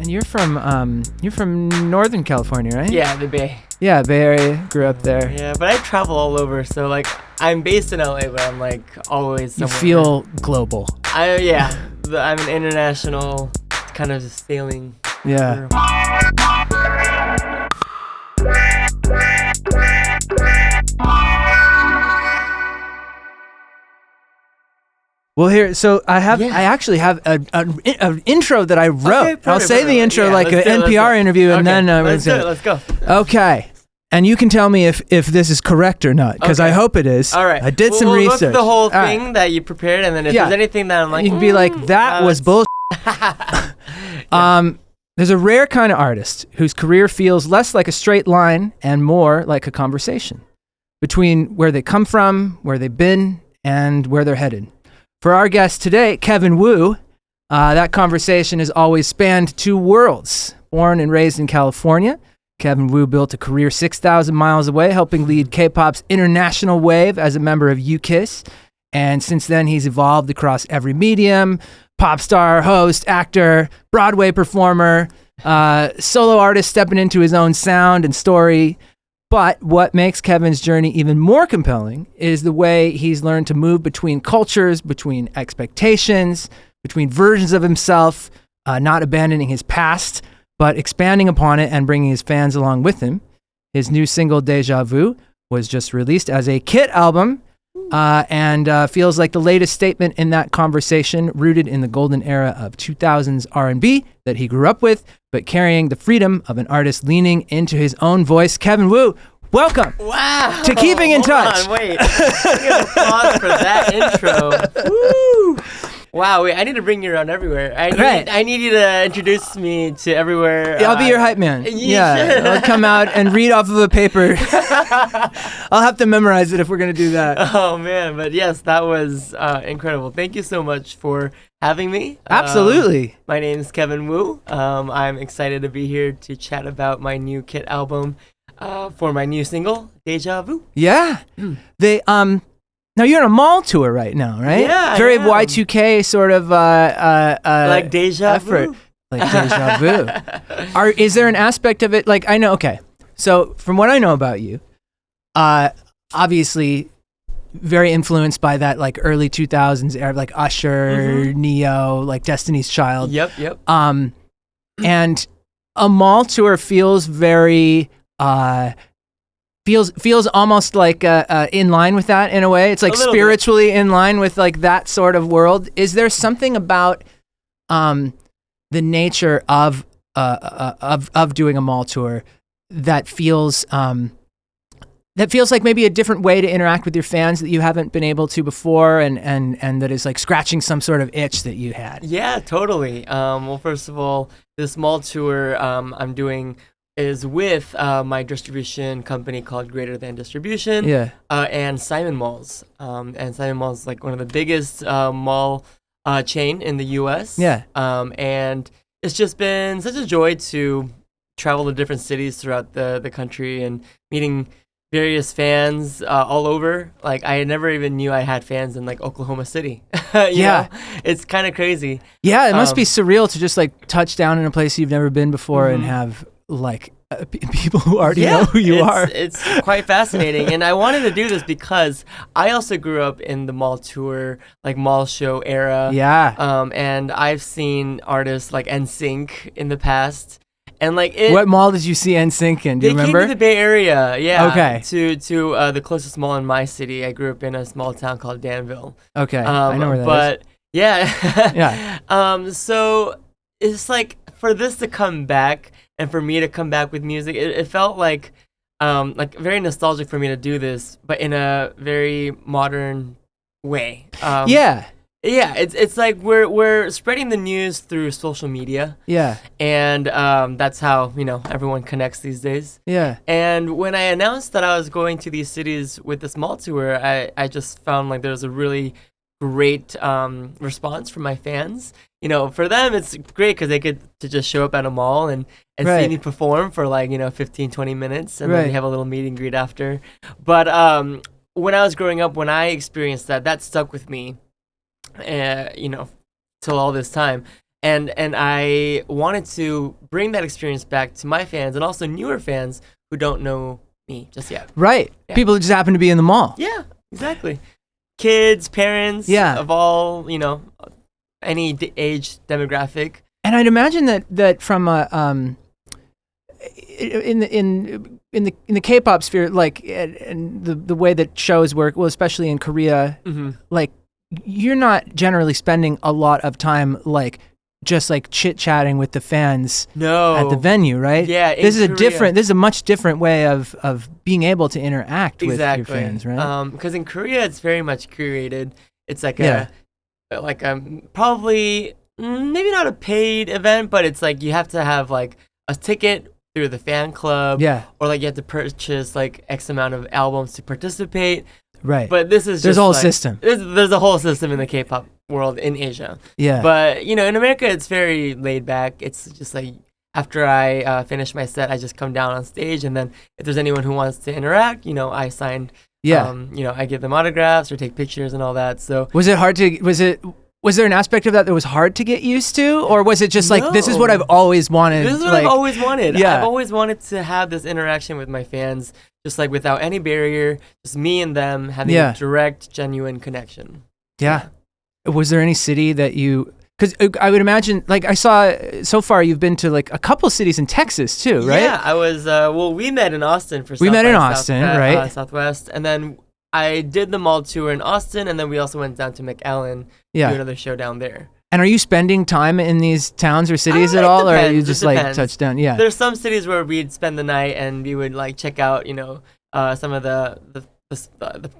And you're from Northern California, right? Yeah, the Bay. Yeah, Bay Area. Grew up there. Yeah, but I travel all over. So like, I'm based in LA, but I'm like always You somewhere. feel global. I'm an international kind of sailing. Yeah. Well, here, so I actually have an intro that I wrote. Okay, perfect, I'll say the intro like an NPR interview, and then let's go. Okay, and you can tell me if this is correct or not, because I hope it is. All right, I did some we'll research. Look the whole thing that you prepared, and then if there's anything that I'm like, you can be like, that was bullshit. There's a rare kind of artist whose career feels less like a straight line and more like a conversation between where they come from, where they've been, and where they're headed. For our guest today, Kevin Wu, that conversation has always spanned two worlds. Born and raised in California, Kevin Wu built a career 6,000 miles away, helping lead K-pop's international wave as a member of UKISS. And since then, he's evolved across every medium: pop star, host, actor, Broadway performer, solo artist stepping into his own sound and story. But what makes Kevin's journey even more compelling is the way he's learned to move between cultures, between expectations, between versions of himself, not abandoning his past, but expanding upon it and bringing his fans along with him. His new single, Deja Vu, was just released as a KIT album, and feels like the latest statement in that conversation, rooted in the golden era of 2000s R&B that he grew up with, but carrying the freedom of an artist leaning into his own voice. Kevin Wu, welcome to Keeping in Touch. Wait. Give an applause for that intro. Woo! Wow, wait, I need to bring you around everywhere. I need you to introduce me to everywhere. I'll be your hype man. Yeah, I'll come out and read off of a paper. I'll have to memorize it if we're going to do that. Oh, man. But yes, that was incredible. Thank you so much for having me. Absolutely. My name is Kevin Wu. I'm excited to be here to chat about my new KIT album for my new single, Deja Vu. Yeah. They now you're on a mall tour right now, right? Yeah, very Y2K sort of like Deja effort. Vu. Like Deja Vu. Is there an aspect of it, like, I know, okay, so from what I know about you, obviously very influenced by that like early 2000s era, like Usher, Neo, like Destiny's Child. Yep. And a mall tour feels very feels almost like in line with that in a way. It's like spiritually in line with like that sort of world. Is there something about the nature of doing a mall tour that feels like maybe a different way to interact with your fans that you haven't been able to before, and that is like scratching some sort of itch that you had? Yeah, totally. Well, first of all, this mall tour I'm doing is with my distribution company called Greater Than Distribution, and Simon Malls. And Simon Malls is like one of the biggest mall chain in the U.S. Yeah. And it's just been such a joy to travel to different cities throughout the country and meeting various fans all over. Like, I never even knew I had fans in like Oklahoma City. you know? It's kind of crazy. Yeah, it must be surreal to just like touch down in a place you've never been before and have like people who already know who you are. It's quite fascinating. And I wanted to do this because I also grew up in the mall tour, like mall show era. Yeah. And I've seen artists like NSYNC in the past. And like what mall did you see NSYNC in? Do you remember? They came to the Bay Area, yeah. Okay. To the closest mall in my city. I grew up in a small town called Danville. Okay, I know where that is. Yeah. So it's like for this to come back and for me to come back with music, it felt like very nostalgic for me to do this, but in a very modern way. Yeah, it's like we're spreading the news through social media. Yeah. And that's how, everyone connects these days. Yeah. And when I announced that I was going to these cities with this mall tour, I just found like there was a really great response from my fans. For them, it's great because they get to just show up at a mall and see me perform for 15, 20 minutes. And then we have a little meet and greet after. But when I was growing up, when I experienced that stuck with me. Till all this time. and I wanted to bring that experience back to my fans and also newer fans who don't know me just yet. Right. Yeah. People who just happen to be in the mall. Yeah, exactly. Kids, parents, of all, any age demographic. And I'd imagine that from a in the K-pop sphere, like, and the way that shows work, well, especially in Korea, like, you're not generally spending a lot of time like just like chit-chatting with the fans at the venue, right? Yeah, this is a much different way of being able to interact with your fans, right? Because in Korea it's very much curated. It's like probably maybe not a paid event, but it's like you have to have like a ticket through the fan club, or like you have to purchase like X amount of albums to participate. Right. But there's a whole system. There's a whole system in the K-pop world in Asia. Yeah. But in America it's very laid back. It's just like after I finish my set, I just come down on stage, and then if there's anyone who wants to interact, I sign. Yeah. I give them autographs or take pictures and all that. So was there an aspect of that was hard to get used to, or was it just like, this is what I've always wanted? This is what I've always wanted. Yeah. I've always wanted to have this interaction with my fans, just like without any barrier, just me and them having a direct, genuine connection. Yeah. Was there any city that you... Because I would imagine, like, I saw so far you've been to like a couple cities in Texas too, right? Yeah, I was, we met in Austin for Southwest, and then I did the mall tour in Austin, and then we also went down to McAllen to do another show down there. And are you spending time in these towns or cities at all, or are you just like touched down? Yeah. There's some cities where we'd spend the night and we would like check out, some of the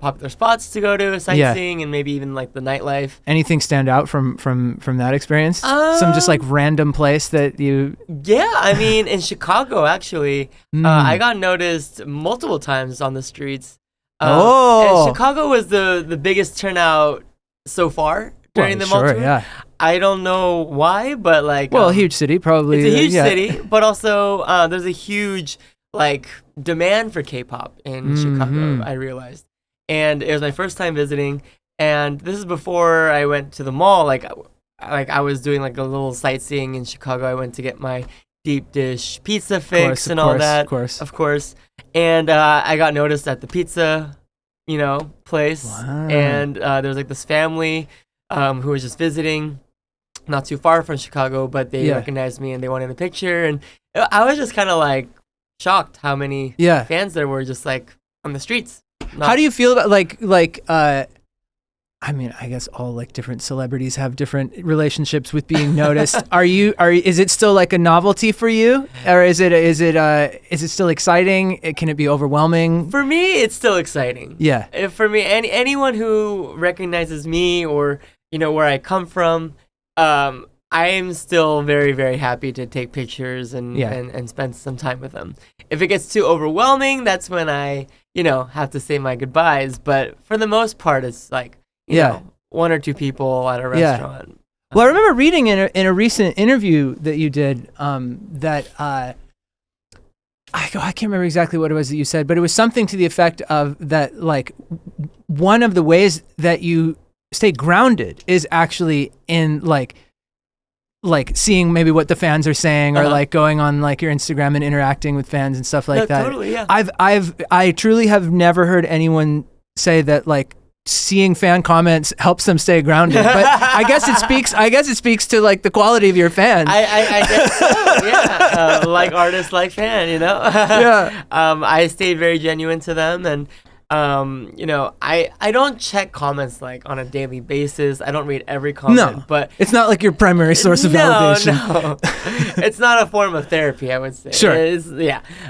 popular spots to go to, sightseeing, and maybe even like the nightlife. Anything stand out from that experience? Some just like random place that you... Yeah, I mean, in Chicago, actually, I got noticed multiple times on the streets. And Chicago was the biggest turnout so far during the mall tour. Yeah. I don't know why, but like... a huge city, probably. It's a huge city, but also there's a huge like demand for K-pop in Chicago, I realized. And it was my first time visiting, and this is before I went to the mall. Like I was doing like a little sightseeing in Chicago. I went to get my deep dish pizza fix and all that. Of course. And I got noticed at the pizza, place. Wow. And there was like this family who was just visiting not too far from Chicago, but they recognized me and they wanted a picture. And I was just kind of like shocked how many fans there were just like on the streets. How do you feel about I mean, I guess all like different celebrities have different relationships with being noticed. Is it still like a novelty for you, or is it still exciting? Can it be overwhelming? For me, it's still exciting. Yeah. For me, anyone who recognizes me or where I come from, I am still very, very happy to take pictures and spend some time with them. If it gets too overwhelming, that's when I have to say my goodbyes. But for the most part, it's like. One or two people at a restaurant. Yeah. Well, I remember reading in a recent interview that you did that I can't remember exactly what it was that you said, but it was something to the effect of that, like, one of the ways that you stay grounded is actually in like seeing maybe what the fans are saying, or like going on like your Instagram and interacting with fans and stuff like that. Totally, yeah. I truly have never heard anyone say that like seeing fan comments helps them stay grounded, but I guess it speaks to like the quality of your fans. I guess so, yeah. Like artist, like fan, yeah. I stayed very genuine to them, and I don't check comments like on a daily basis. I don't read every comment, but it's not like your primary source of validation. No, it's not a form of therapy, I would say. Sure.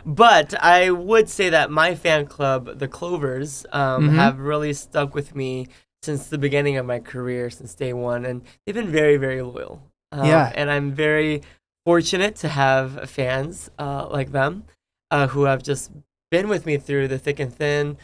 But I would say that my fan club, the Clovers, have really stuck with me since the beginning of my career, since day one, and they've been very, very loyal. And I'm very fortunate to have fans like them who have just been with me through the thick and thin.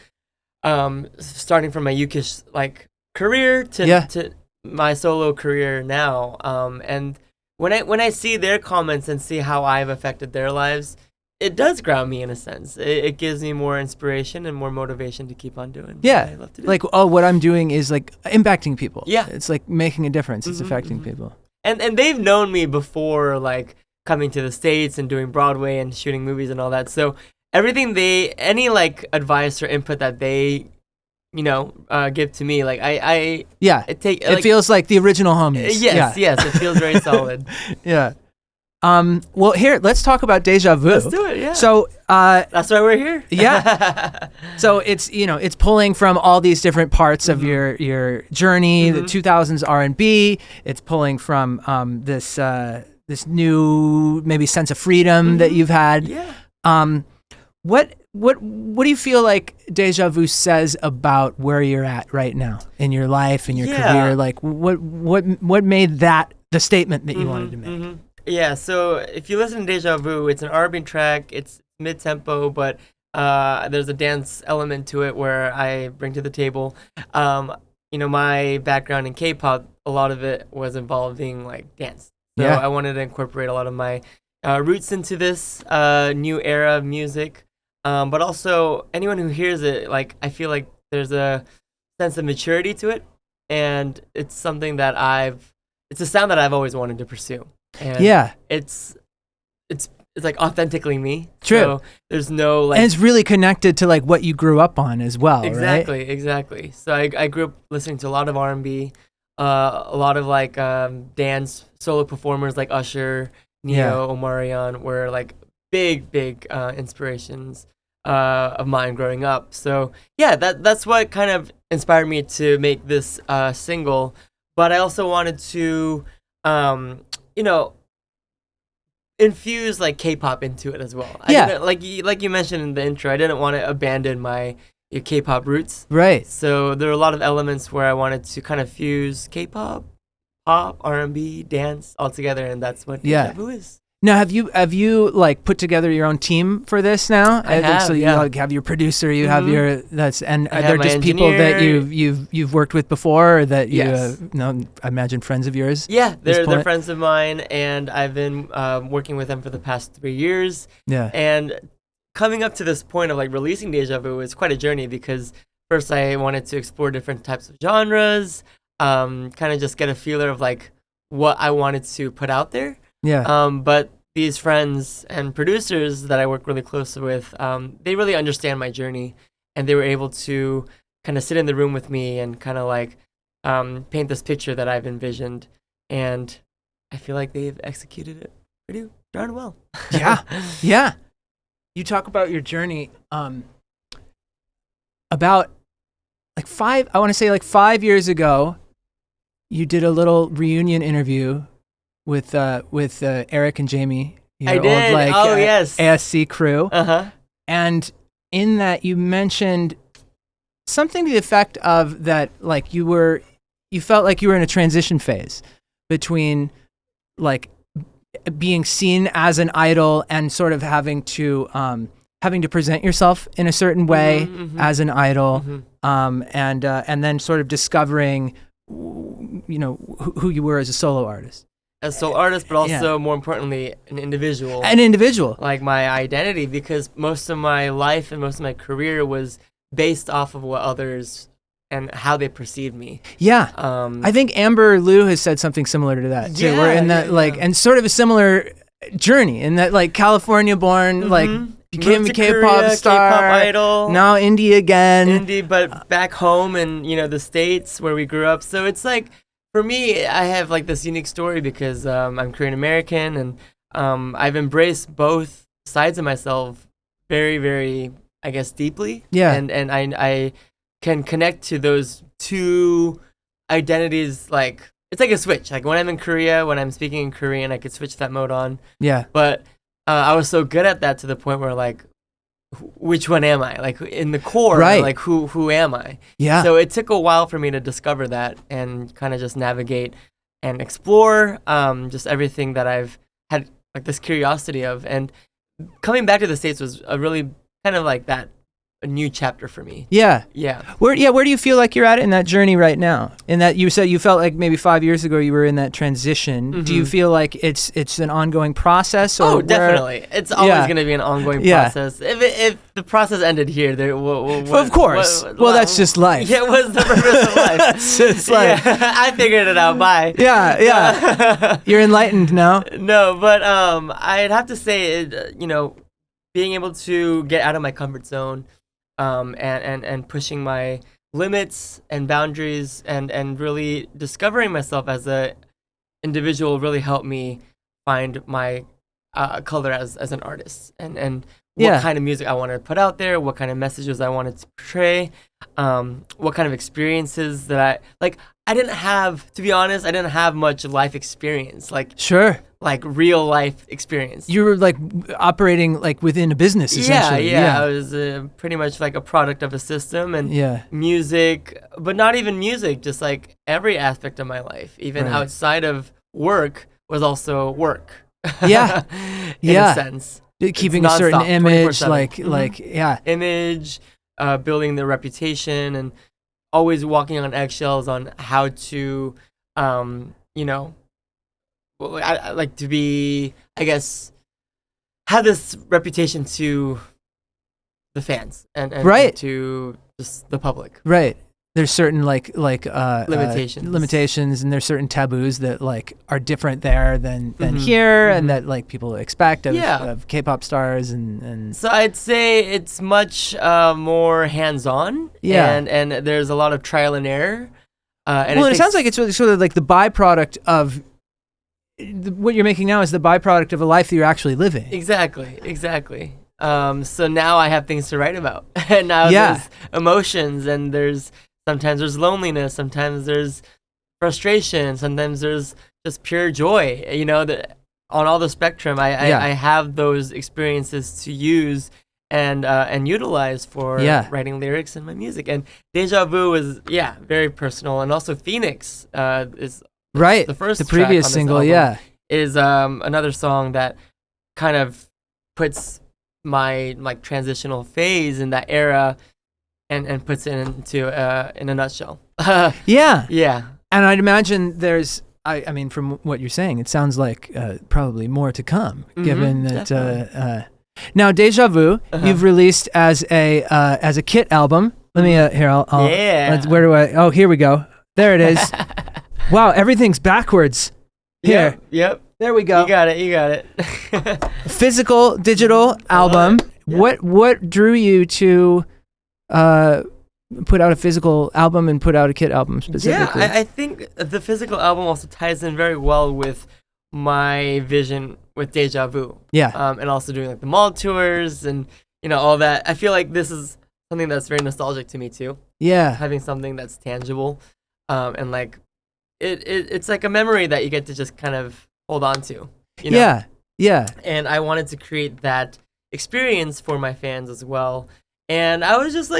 Starting from my UKISH like career to my solo career now, and when I see their comments and see how I've affected their lives, it does ground me in a sense. It gives me more inspiration and more motivation to keep on doing what I love to do. Like, what I'm doing is like impacting people. Yeah, it's like making a difference. It's affecting people. and they've known me before, like coming to the States and doing Broadway and shooting movies and all that. So everything any like advice or input that they give to me, like I it feels like the original homies. Yes, it feels very solid. Yeah. Well, here, let's talk about Deja Vu. Let's do it. Yeah. So that's why we're here. Yeah. So it's pulling from all these different parts of your journey, the 2000s R&B. It's pulling from this new maybe sense of freedom that you've had. Yeah. What do you feel like Deja Vu says about where you're at right now in your life, in your career? Like what made that the statement that you wanted to make? Yeah, so if you listen to Deja Vu, it's an R&B track. It's mid-tempo, but there's a dance element to it where I bring to the table. My background in K-pop, a lot of it was involving like dance. So I wanted to incorporate a lot of my roots into this new era of music. But also anyone who hears it, like I feel like there's a sense of maturity to it, and it's something that it's a sound that I've always wanted to pursue. And it's like authentically me. True. So there's no like, and it's really connected to like what you grew up on as well. Exactly, right? Exactly. So I grew up listening to a lot of R&B, a lot of like dance solo performers like Usher, Neo, Omarion were like big inspirations of mine growing up. So yeah, that's what kind of inspired me to make this single. But I also wanted to infuse like K-pop into it as well. I didn't, like you mentioned in the intro, I didn't want to abandon my K-pop roots. Right. So there are a lot of elements where I wanted to kind of fuse K-pop, pop, R&B, dance all together, and that's what Deja Vu is. Now, have you like put together your own team for this now? I have. So you like have your producer, you have your are there just engineer. people that you've worked with before, or that you I imagine friends of yours? Yeah, they're friends of mine, and I've been working with them for the past 3 years. Yeah, and coming up to this point of like releasing Deja Vu is quite a journey, because first I wanted to explore different types of genres, kind of just get a feeler of like what I wanted to put out there. Yeah. But these friends and producers that I work really closely with, they really understand my journey, and they were able to kind of sit in the room with me and kind of like paint this picture that I've envisioned. And I feel like they've executed it pretty darn well. Yeah. You talk about your journey about like 5 years ago, you did a little reunion interview with Eric and Jamie, I did. Old, yes, ASC crew. And in that you mentioned something to the effect of that, like you felt like you were in a transition phase between like being seen as an idol and sort of having to present yourself in a certain way as an idol, and then sort of discovering, who you were as a solo artist. As a solo artist, but also more importantly, an individual. Like my identity, because most of my life and most of my career was based off of what others and how they perceived me. Yeah. I think Amber Liu has said something similar to that too. We're in that and sort of a similar journey in that like California born, like became a K-pop star, K-pop idol. Now indie again. Indie, but back home in, the States where we grew up. So it's like, for me, I have like this unique story because I'm Korean American, and I've embraced both sides of myself very, very, I guess, deeply. Yeah. And I can connect to those two identities. Like, it's like a switch. Like when I'm in Korea, when I'm speaking in Korean, I could switch that mode on. Yeah. But I was so good at that to the point where like, which one am I? Like in the core, like who am I? Yeah. So it took a while for me to discover that and kind of just navigate and explore just everything that I've had like this curiosity of. And coming back to the States was a really kind of like that a new chapter for me. Yeah. Yeah. Where do you feel like you're at in that journey right now? In that you said you felt like maybe 5 years ago you were in that transition. Do you feel like it's an ongoing process? Or definitely. It's always going to be an ongoing process. If the process ended here, of course. That's just life. Yeah, what's the purpose of life? That's just life. Yeah, I figured it out. Bye. Yeah. You're enlightened now. No, but I'd have to say, being able to get out of my comfort zone, and pushing my limits and boundaries and really discovering myself as a individual really helped me find my color as an artist and what kind of music I wanted to put out there, what kind of messages I wanted to portray, what kind of experiences that I didn't have, to be honest, I didn't have much life experience. Like real life experience. You were like operating like within a business essentially. Yeah. I was pretty much like a product of a system and music, but not even music, just like every aspect of my life, even outside of work was also work. Yeah. In a sense. Keeping a certain image, image, building the reputation and always walking on eggshells on how to, I like to be, I guess, have this reputation to the fans and to just the public. Right. There's certain limitations, and there's certain taboos that are different there than here, and that people expect of K-pop stars and. So I'd say it's much more hands-on. Yeah. And there's a lot of trial and error. And it sounds like it's really sort of like the byproduct of. What you're making now is the byproduct of a life that you're actually living. Exactly. So now I have things to write about, and now there's emotions, and sometimes there's loneliness, sometimes there's frustration, sometimes there's just pure joy. On all the spectrum, I have those experiences to use and utilize for writing lyrics in my music. And Deja Vu is very personal, and also Phoenix is. Right, the previous single, is another song that kind of puts my transitional phase in that era, and puts it into in a nutshell. Yeah. And I'd imagine there's, I mean, from what you're saying, it sounds like probably more to come, given that. Now, Deja Vu, you've released as a KIT album. Let me here. Where do I? Oh, here we go. There it is. Wow, everything's backwards. Here. Yep. There we go. You got it. Physical, digital album. Yep. What drew you to put out a physical album and put out a KIT album specifically? Yeah, I think the physical album also ties in very well with my vision with Deja Vu. Yeah. And also doing the mall tours and all that. I feel like this is something that's very nostalgic to me too. Yeah. Having something that's tangible, and it's like a memory that you get to just kind of hold on to. Yeah. And I wanted to create that experience for my fans as well. And I was just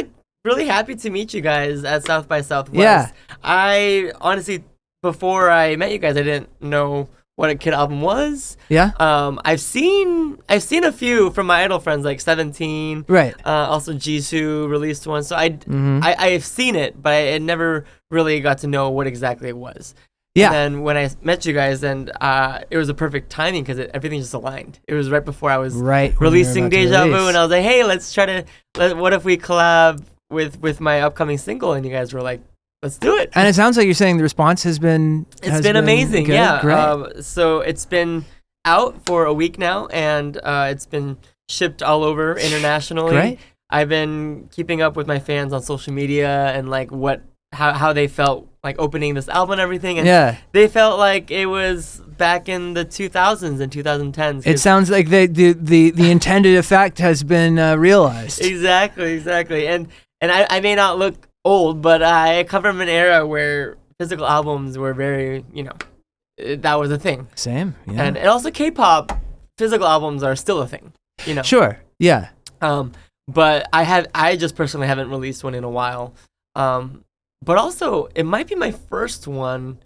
really happy to meet you guys at South by Southwest. Yeah. I honestly, before I met you guys, I didn't know what a KIT album was. Yeah. I've seen a few from my idol friends like 17. Right. Also Jisoo released one. So I've seen it, but I never really got to know what exactly it was. Yeah. And then when I met you guys, and it was a perfect timing because everything just aligned. It was right before I was releasing Deja Vu, and I was like, hey, what if we collab with my upcoming single? And you guys were like, let's do it. And it sounds like you're saying the response has been amazing. Good. Yeah. Great. So it's been out for a week now, and it's been shipped all over internationally. Great. I've been keeping up with my fans on social media and how they felt opening this album and everything, and they felt like it was back in the 2000s and 2010s. It sounds like the intended effect has been realized. Exactly. And I may not look old, but I come from an era where physical albums were very, that was a thing. Same, yeah. And also K-pop physical albums are still a thing, Sure, yeah. But I just personally haven't released one in a while. But also, it might be my first one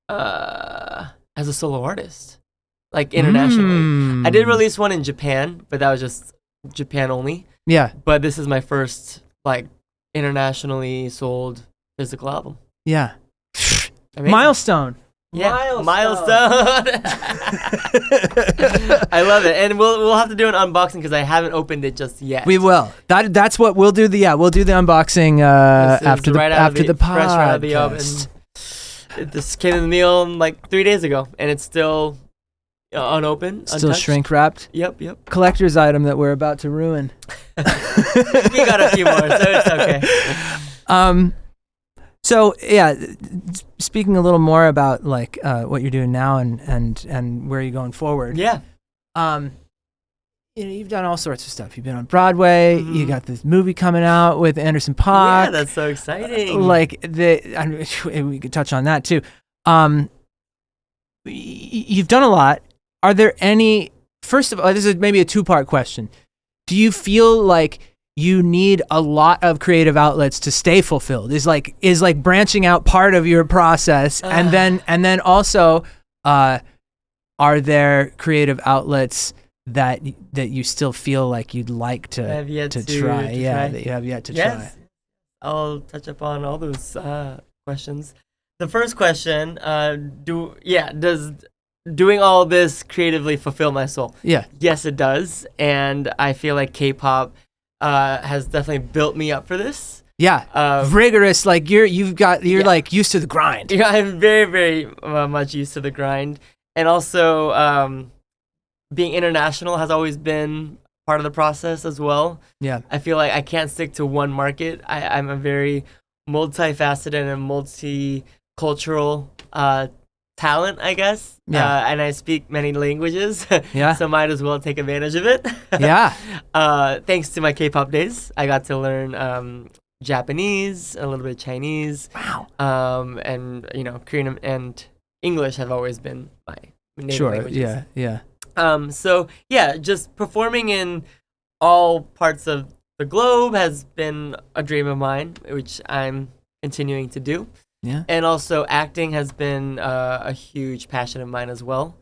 as a solo artist, internationally. I did release one in Japan, but that was just Japan only. Yeah. But this is my first like internationally sold physical album. Yeah. Amazing. Milestone. Yeah, milestone. I love it, and we'll have to do an unboxing because I haven't opened it just yet. We will. That's what we'll do. We'll do the unboxing after the podcast. Fresh right out of the oven. This came in the mail like 3 days ago, and it's still unopened, still untouched. shrink wrapped. Yep. Collector's item that we're about to ruin. We got a few more, so it's okay. So yeah, speaking a little more about like what you're doing now and where you're going forward. Yeah. You've done all sorts of stuff. You've been on Broadway. Mm-hmm. You got this movie coming out with Anderson .Paak. Yeah, that's so exciting. We could touch on that too. You've done a lot. Are there any? First of all, this is maybe a two-part question. Do you feel like you need a lot of creative outlets to stay fulfilled? Is branching out part of your process, and then also, are there creative outlets that you still feel like you'd like to try? That you have yet to try. I'll touch upon all those questions. The first question, does doing all this creatively fulfill my soul? Yeah. Yes, it does, and I feel like K-pop has definitely built me up for this. Yeah, rigorous. Like you're like used to the grind. Yeah, I'm very, very much used to the grind, and also being international has always been part of the process as well. Yeah, I feel like I can't stick to one market. I'm a very multifaceted and multicultural talent, I guess. Yeah. And I speak many languages. Yeah. So might as well take advantage of it. Yeah. Thanks to my K-pop days, I got to learn Japanese, a little bit of Chinese. Wow. And Korean and English have always been my native languages. Yeah. So yeah, just performing in all parts of the globe has been a dream of mine, which I'm continuing to do. Yeah. And also acting has been a huge passion of mine as well.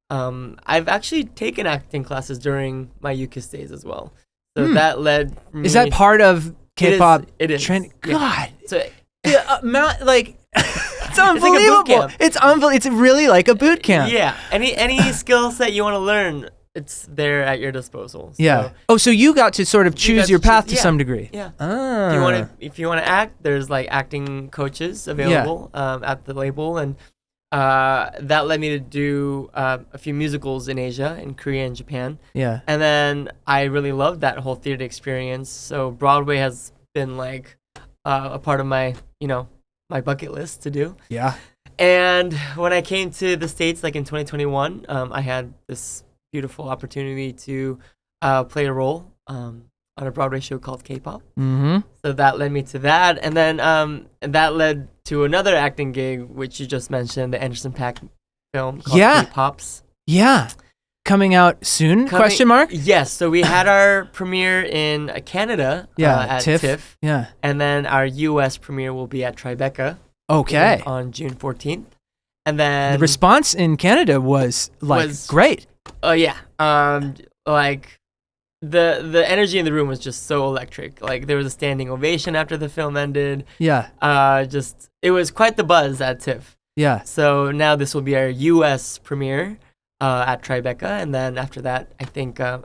I've actually taken acting classes during my UKIS days as well. So that led me... Is that part of K-pop? It is. Training? Yeah. God. So, it's unbelievable. It's really like a boot camp. Yeah. Any skill set you want to learn, it's there at your disposal. So yeah. So you got to sort of choose your path to some degree. Yeah. Ah. If you want to act, there's like acting coaches available at the label, and that led me to do a few musicals in Asia, in Korea and Japan. Yeah. And then I really loved that whole theater experience. So Broadway has been like a part of my my bucket list to do. Yeah. And when I came to the States, like in 2021, I had this beautiful opportunity to play a role on a Broadway show called K-pop. Mm-hmm. So that led me to that, and then that led to another acting gig, which you just mentioned, the Anderson .Paak film called K-Pops. Yeah. Coming out soon? Question mark? Yes. So we had our premiere in Canada at TIFF. Yeah. And then our U.S. premiere will be at Tribeca. Okay. On June 14th. And then... The response in Canada was great. Oh, yeah. Like... The energy in the room was just so electric. Like there was a standing ovation after the film ended. Yeah. It was quite the buzz at TIFF. Yeah. So now this will be our U.S. premiere at Tribeca, and then after that, I think I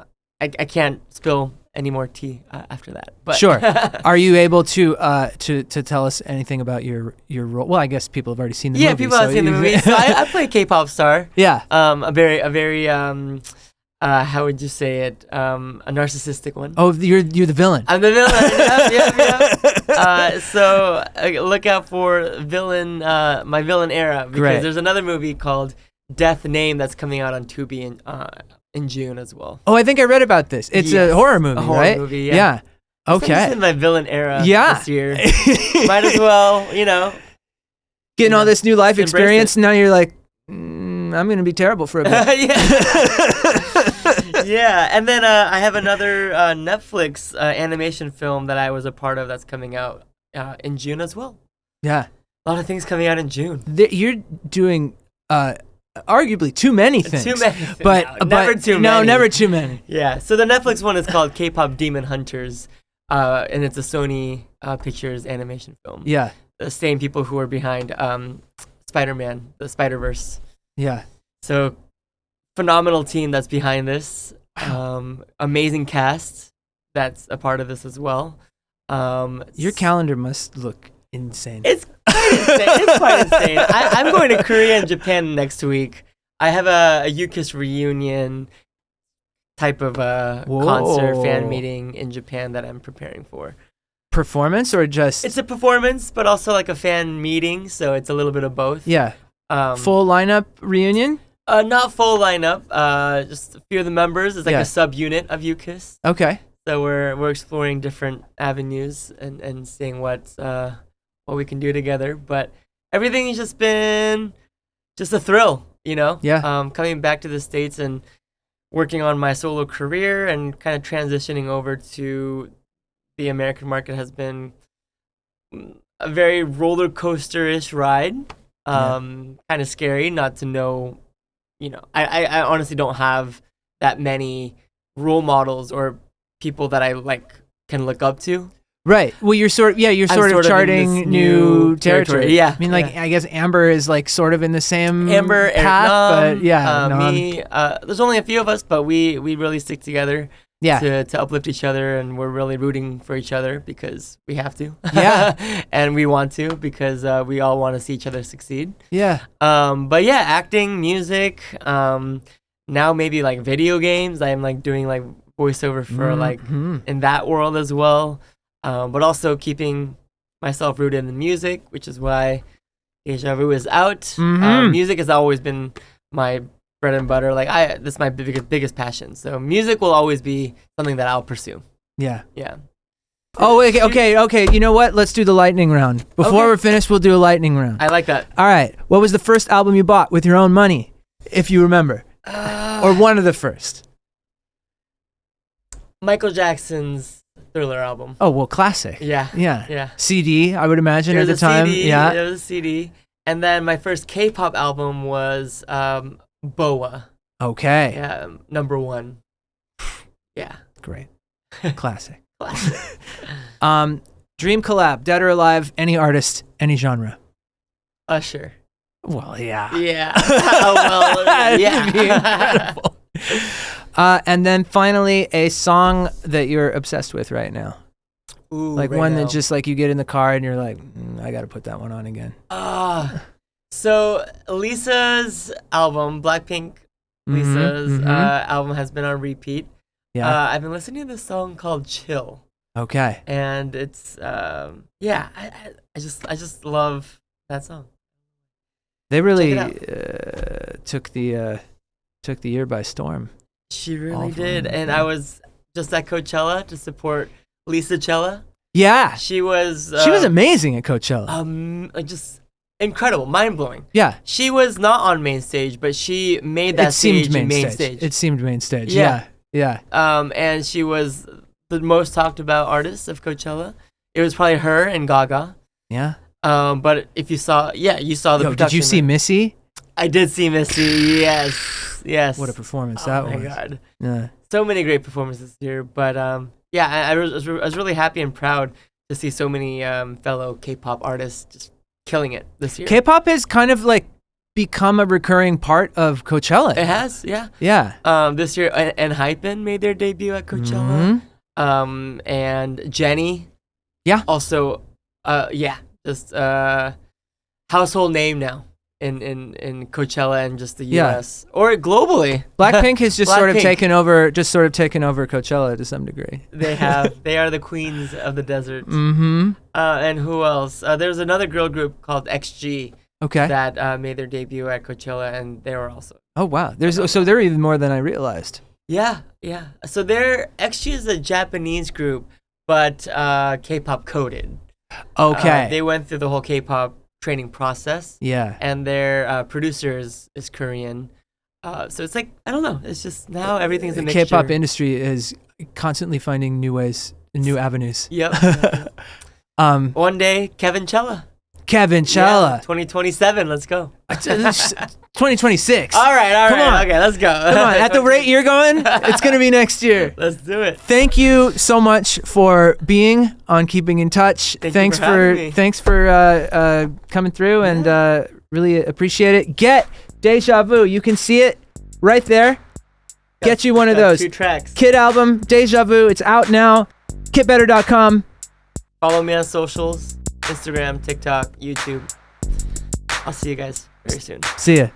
can't spill any more tea after that. But sure. Are you able to tell us anything about your role? Well, I guess people have already seen the movie. Yeah, people have seen the movie. So I play a K-pop star. Yeah. A very how would you say it? A narcissistic one. Oh, you're the villain. I'm the villain. Yep. So look out for my villain era, because there's another movie called Death Name that's coming out on Tubi in June as well. Oh, I think I read about this. It's a horror movie, right? A horror movie, yeah. Okay. I'm in my villain era this year. Might as well, getting all this new life experience. Now you're like, I'm going to be terrible for a bit. Yeah, and then I have another Netflix animation film that I was a part of that's coming out in June as well. Yeah. A lot of things coming out in June. You're doing arguably too many things. Too many. But never too many. No, never too many. Yeah. So the Netflix one is called K-pop Demon Hunters, and it's a Sony Pictures animation film. Yeah. The same people who are behind Spider-Man, the Spider-Verse. Yeah. So phenomenal team that's behind this. Amazing cast that's a part of this as well. Your calendar must look insane. It's quite insane. It's quite insane. I'm going to Korea and Japan next week. I have a UKISS reunion type of concert fan meeting in Japan that I'm preparing for. Performance or just? It's a performance, but also like a fan meeting, so it's a little bit of both. Yeah. Full lineup reunion? Not full lineup. Just a few of the members. It's like Yeah. a subunit of UKISS. Okay. So we're exploring different avenues and seeing what we can do together. But everything's just been just a thrill, you know? Yeah. Coming back to the States and working on my solo career and kind of transitioning over to the American market has been a very roller coaster-ish ride. Kind of scary not to know, you know, I honestly don't have that many role models or people that I like can look up to. Right. Well, you're sort of charting new territory. Yeah. I mean, like, I guess Amber is like sort of in the same Amber, path, Eric, but yeah, me. There's only a few of us, but we really stick together. Yeah. To uplift each other, and we're really rooting for each other because we have to. Yeah. And we want to because we all want to see each other succeed. Yeah. But yeah, acting, music, now maybe like video games. I'm like doing like voiceover for like in that world as well. But also keeping myself rooted in music, which is why Deja Vu is out. Music has always been my bread and butter. Like this is my biggest passion. So music will always be something that I'll pursue. Yeah. Yeah. Oh, okay. You know what? Let's do the lightning round. Before we're finished, we'll do a lightning round. I like that. All right. What was the first album you bought with your own money, if you remember? Or one of the first? Michael Jackson's Thriller album. Oh, well, classic. Yeah. CD, I would imagine at the time. CD, yeah. It was a CD. And then my first K-pop album was BoA. Okay. Yeah, number 1. Yeah. Great. Classic. Dream collab, dead or alive, any artist, any genre. Usher. Well, yeah. Yeah. Yeah. Incredible. And then finally, a song that you're obsessed with right now. Ooh, like right one now. that just like you get in the car and you're like, I got to put that one on again. So Lisa's album, Blackpink Lisa's album has been on repeat. Yeah. I've been listening to this song called Chill. Okay. And it's I just love that song. They really took the year by storm. She really did. And I was just at Coachella to support Lisa Cella. Yeah. She was amazing at Coachella. like just incredible, mind-blowing. Yeah. She was not on main stage, but she made that stage main stage. It seemed main stage. Yeah. And she was the most talked about artist of Coachella. It was probably her and Gaga. Yeah. But if you saw, you saw the production. Did you see Missy? I did see Missy. Yes. What a performance that was. Oh my God. Yeah. So many great performances here, but I was really happy and proud to see so many fellow K-pop artists just killing it this year. K-pop has kind of like become a recurring part of Coachella. It has, yeah. Yeah. This year, and Hypen made their debut at Coachella. And Jenny. Yeah. Also, just household name now in Coachella and just the U.S. or globally. Blackpink has just sort of taken over Coachella to some degree. They have. They are the queens of the desert. And who else? There's another girl group called XG. Okay. That made their debut at Coachella, and they were also. Oh wow! So there are even more than I realized. Yeah. So XG is a Japanese group, but K-pop coded. Okay. They went through the whole K-pop training process. Yeah. And their producer is Korean. So it's like, I don't know. It's just now everything's a mixture. The K-pop industry is constantly finding new ways, new avenues. Yep. One day, Kevin Cella. Yeah, 2027. Let's go. 2026. All right. Come on. Okay, let's go. Come on. At the rate you're going, it's going to be next year. Let's do it. Thank you so much for being on Keeping in Touch. Thanks for coming through and really appreciate it. Get Deja Vu. You can see it right there. Get you one of those. 2 tracks. KiTalbum, Deja Vu. It's out now. KiTbetter.com. Follow me on socials, Instagram, TikTok, YouTube. I'll see you guys very soon. See ya.